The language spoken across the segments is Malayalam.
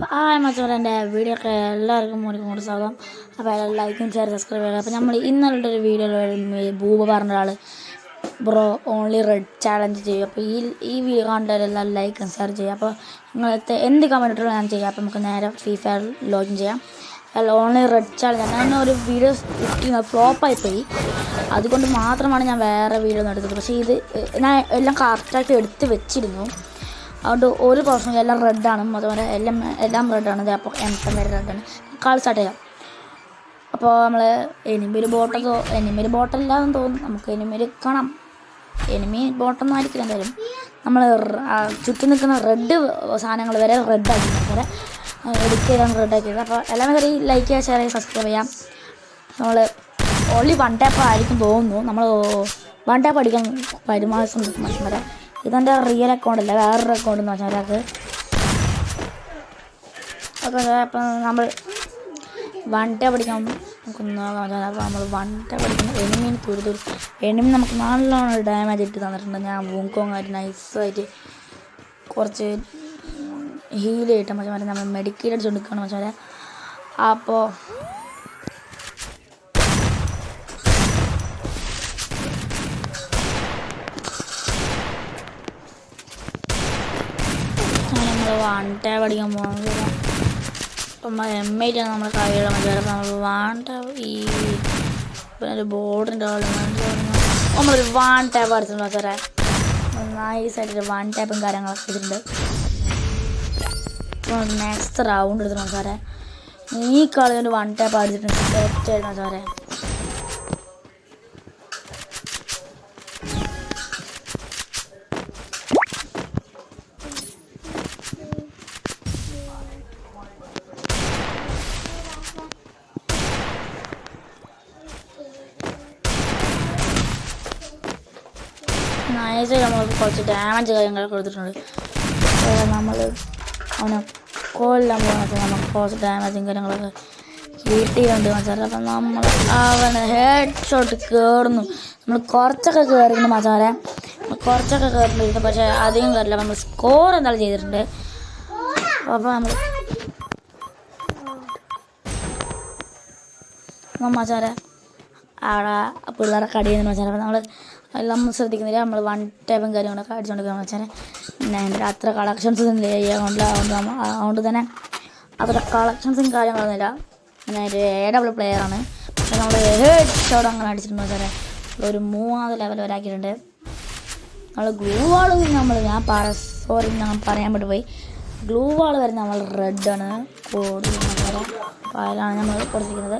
മച്ചവരെ എൻ്റെ വീഡിയോ ഒക്കെ എല്ലാവർക്കും കൂടി സ്വാഗതം. അപ്പോൾ എല്ലാവരും ലൈക്കും ഷെയർ സബ്സ്ക്രൈബ് ചെയ്യുക. അപ്പോൾ നമ്മൾ ഇന്നലെ ഒരു വീഡിയോയിൽ ഭൂപ പറഞ്ഞ ഒരാൾ ബ്രോ ഓൺലി റെഡ് ചാലഞ്ച് ചെയ്യും. അപ്പോൾ ഈ വീഡിയോ കണ്ടവരെല്ലാം ലൈക്കും ഷെയർ ചെയ്യുക. അപ്പോൾ നിങ്ങളത്തെ എന്ത് കമൻറ്റ് ഇട്ടുള്ള ഞാൻ ചെയ്യാം. അപ്പോൾ നമുക്ക് നേരെ ഫ്രീ ഫയർ ലോഗിൻ ചെയ്യാം. ഓൺലി റെഡ് ചാലഞ്ച് ഞാൻ ഒരു വീഡിയോ ഫ്ലോപ്പായിപ്പോയി, അതുകൊണ്ട് മാത്രമാണ് ഞാൻ വേറെ വീഡിയോ ഒന്നും എടുത്തത്. പക്ഷേ ഇത് ഞാൻ എല്ലാം കറക്റ്റായിട്ട് എടുത്ത് വെച്ചിരുന്നു, അതുകൊണ്ട് ഒരു പ്രശ്നം. എല്ലാം റെഡാണ്, അതുപോലെ എല്ലാം റെഡാണ്. അപ്പോൾ വരെ റെഡാണ്. കളി സ്റ്റാർട്ട് ചെയ്യാം. അപ്പോൾ നമ്മൾ എനിമിയിൽ ബോട്ടല്ലാന്ന് തോന്നുന്നു. നമുക്ക് എനിമിയിൽ കാണാം. എനിമി ബോട്ടൊന്നും ആയിരിക്കില്ല. എന്തായാലും നമ്മൾ ചുറ്റും നിൽക്കുന്ന റെഡ് സാധനങ്ങൾ വരെ റെഡാക്കി വരെ എടുക്കുകയാണ് റെഡാക്കിയത്. അപ്പോൾ എല്ലാവരും കയറി ലൈക്ക് ചെയ്യുക, ഷെയർ ചെയ്യുക, സബ്സ്ക്രൈബ് ചെയ്യാം. നമ്മൾ ഓൺലി 1 ടാപ്പ് ആയിരിക്കും തോന്നുന്നു. നമ്മൾ 1 ടാപ്പ് അടിക്കാൻ വരുമാസം മനുഷ്യൻ വരെ. ഇതെൻ്റെ റിയൽ അക്കൗണ്ട് അല്ല, വേറൊരു അക്കൗണ്ട് എന്ന് വെച്ചാൽ ഒരാൾക്ക്. അപ്പോൾ അപ്പം നമ്മൾ 1 ടാപ്പ് അടിക്കാൻ നോക്കുന്ന. അപ്പോൾ നമ്മൾ 1 ടാപ്പ് അടിക്കുന്ന എനിമീന് എനിമി നമുക്ക് നല്ലോണം ഡാമേജ് ഇട്ട് തന്നിട്ടുണ്ട്. ഞാൻ വൂങ്കോങ്ങായിട്ട് നൈസായിട്ട് കുറച്ച് ഹീൽ ചെയ്തിട്ട് മച്ചാൻ നമ്മൾ മെഡിക്കൽ അടിച്ചുകൊണ്ടിരിക്കുകയാണ് മച്ചാൻ. അപ്പോൾ നമ്മൾ 1 ടാപ്പ് അടിക്കാൻ പോകുന്നത്. അപ്പം M8 ആണ് നമ്മുടെ കൈയുള്ള മച്ചാൻ. അപ്പോൾ നമ്മൾ 1 ടാപ്പ് പിന്നെ ഒരു ബോർഡിൻ്റെ നമ്മളൊരു 1 ടാപ്പ് അടിച്ചിട്ടുണ്ട് മച്ചാൻ. നൈസായിട്ട് 1 ടാപ്പും കാര്യങ്ങളൊക്കെ ചെയ്തിട്ടുണ്ട്. നെക്സ്റ്റ് റൗണ്ട് എടുത്തിട്ടുണ്ട് സാറേ. ഈ കളി കൊണ്ട് 1 ടാപ്പ് അടിച്ചിട്ടുണ്ട്. സെറ്റായിരുന്നു സാറേ. നൈസായിട്ട് നമ്മൾ കുറച്ച് ഡാമേജ് കാര്യങ്ങളൊക്കെ കൊടുത്തിട്ടുണ്ട്. നമ്മൾ അവനെ കൊല്ലാൻ പോകുന്നത് നമുക്ക് കുറച്ച് ഡാമേജും കാര്യങ്ങളൊക്കെ കിട്ടിയിട്ടുണ്ട് മച്ചാരെ. അപ്പം നമ്മൾ അവനെ ഹെഡ് ഷോട്ട് കയറുന്നു. നമ്മൾ കുറച്ചൊക്കെ കയറിയിട്ടുണ്ട് മച്ചാരെ, കുറച്ചൊക്കെ കയറിയിട്ടുണ്ട്. പക്ഷേ അധികം കയറില്ല. നമ്മൾ സ്കോർ എന്തായാലും ചെയ്തിട്ടുണ്ട്. അപ്പോൾ നമ്മൾ മച്ചാരെ അവിടെ പിള്ളേരൊക്കെ അടിയുന്നു മച്ചാരെ. അപ്പോൾ നമ്മൾ എല്ലാം ശ്രദ്ധിക്കുന്നില്ല. നമ്മൾ 1 ടാപ്പും കാര്യങ്ങളൊക്കെ അടിച്ചുകൊണ്ടിരിക്കുകയാണ് വെച്ചാൽ. പിന്നെ എൻ്റെ അത്ര കളക്ഷൻസ് ഒന്നും അതുകൊണ്ട് തന്നെ അത്ര കളക്ഷൻസും കാര്യങ്ങളൊന്നുമില്ല. പിന്നെ ഒരു AW പ്ലെയറാണ്. പക്ഷേ നമ്മൾ ഹെഡ് ഷോട്ട് അങ്ങനെ അടിച്ചിട്ടുണ്ട് വെച്ചാൽ. ഒരു 3ാമത് ലെവൽ വരെ ആക്കിയിട്ടുണ്ട്. നമ്മൾ ഗ്ലൂ വാൾ ഞാൻ പറയാൻ പറ്റി പോയി. ഗ്ലൂ വാൾ വരെ നമ്മൾ റെഡാണ് കൊടുക്കുന്നത്. അപ്പോൾ അതിലാണ് നമ്മൾ കൊടുത്തിരിക്കുന്നത്.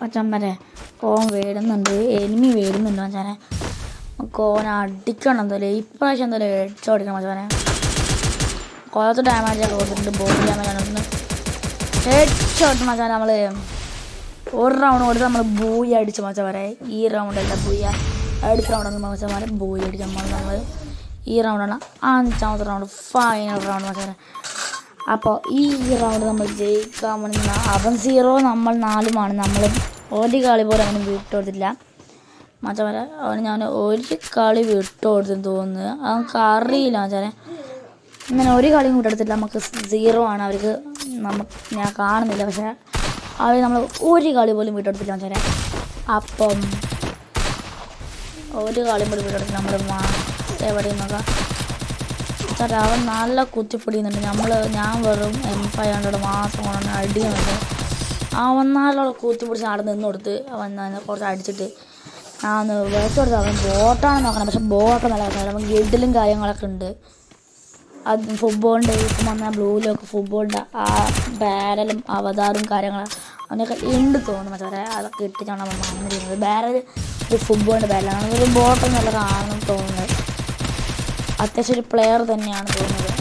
പച്ചമ്പരെ കോൺ വരുന്നുണ്ട്, എനിമി വരുന്നുണ്ട് മച്ചാനെ. കോൻ അടിക്കണം എന്തായാലും. ഇപ്രാവശ്യം എന്തായാലും ഹെഡ് ഷോട്ട് അടിക്കണം മച്ചാനെ. കുറച്ച് ഡാമേജൊക്കെ കൊടുത്തിട്ടുണ്ട്. ബോഡി ഡാമേജ് ആണ്. ഹെഡ് ഷോട്ട് മച്ചാനെ. നമ്മൾ ഒരു റൗണ്ട് കൊടുത്ത് നമ്മൾ ബൂയി അടിച്ച് മച്ചാൻ. ഈ റൗണ്ടല്ല ബൂയ, അടുത്ത റൗണ്ടാണ് മച്ചാൻ ബൂയി അടിക്കാൻ പോകുന്നത്. നമ്മൾ ഈ റൗണ്ടാണ് 5ാമത്തെ റൗണ്ട്, ഫൈനൽ റൗണ്ട് മച്ചാനെ. അപ്പോൾ ഈ റൗണ്ട് നമ്മൾ ജയിക്കാൻ വേണ്ടി അവൻ 0 നമ്മൾ 4 നമ്മൾ ഒരു കളി പോലെ അവന് വിട്ടുകൊടുത്തില്ല മച്ചാൻ. അവന് ഞാൻ ഒരു കളി വിട്ടുകൊടുത്തെന്ന് തോന്നുന്നു. അവർക്ക് അറിയില്ല മച്ചാനെ. ഇങ്ങനെ ഒരു കളിയും വിട്ടെടുത്തില്ല. നമുക്ക് 0 ആണ് അവർക്ക്. ഞാൻ കാണുന്നില്ല. പക്ഷേ അവർ നമ്മൾ ഒരു കളി പോലും വിട്ടെടുത്തില്ല മച്ചാനെ. അപ്പം ഒരു കളിയും പോലും വിട്ടെടുത്തില്ല. നമ്മൾ എവിടെയും നോക്കാം സാർ. അവൻ നല്ല കുത്തിപ്പിടിയുന്നുണ്ട്. ഞാൻ വെറും M500 മാത്രം കൊണ്ടാണ് അടിയുന്നുണ്ട്. അവൻ നല്ലോണം കുത്തിപ്പിടിച്ച് അവിടെ നിന്ന് കൊടുത്ത് അവൻ കുറച്ച് അടിച്ചിട്ട് ഞാൻ വെച്ച് കൊടുത്ത്. അവൻ ബോട്ടാണ് നോക്കണം. പക്ഷെ ബോട്ടൊക്കെ നല്ല അവൻ ഗിഡിലും കാര്യങ്ങളൊക്കെ ഉണ്ട്. അത് ഫുട്ബോളിൻ്റെ ഇപ്പം വന്നാൽ ബ്ലൂവിലൊക്കെ ഫുട്ബോളിൻ്റെ ആ ബാരലും അവതാറും കാര്യങ്ങളും അവനൊക്കെ ഉണ്ട് തോന്നുന്നു മച്ചാരെ. അതൊക്കെ ഇട്ടിട്ടാണ് അവൻ വന്നിരിക്കുന്നത്. ബാരൽ ഒരു ഫുട്ബോളിൻ്റെ ബാരലാണ്. ഒരു ബോട്ടൊന്നും നല്ല കാണുന്നു തോന്നുന്നത്. അത്യാവശ്യം ഒരു പ്ലെയർ തന്നെയാണ് തോന്നുന്നത്.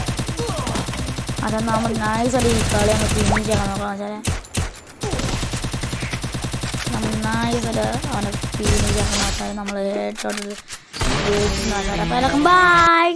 അതാണ് നമ്മൾ നൈസായിട്ട് ഈ കളി നമുക്ക് ഫിനിഷ് ചെയ്യണം നോക്കണം വെച്ചാൽ. നമ്മൾ നൈസായിട്ട് അവനെ ഫിനിഷ് ചെയ്യണം വെച്ചാൽ. നമ്മൾ ഹെഡ് ഷോട്ടിൽ അപ്പോൾ എല്ലാവർക്കും ബൈ.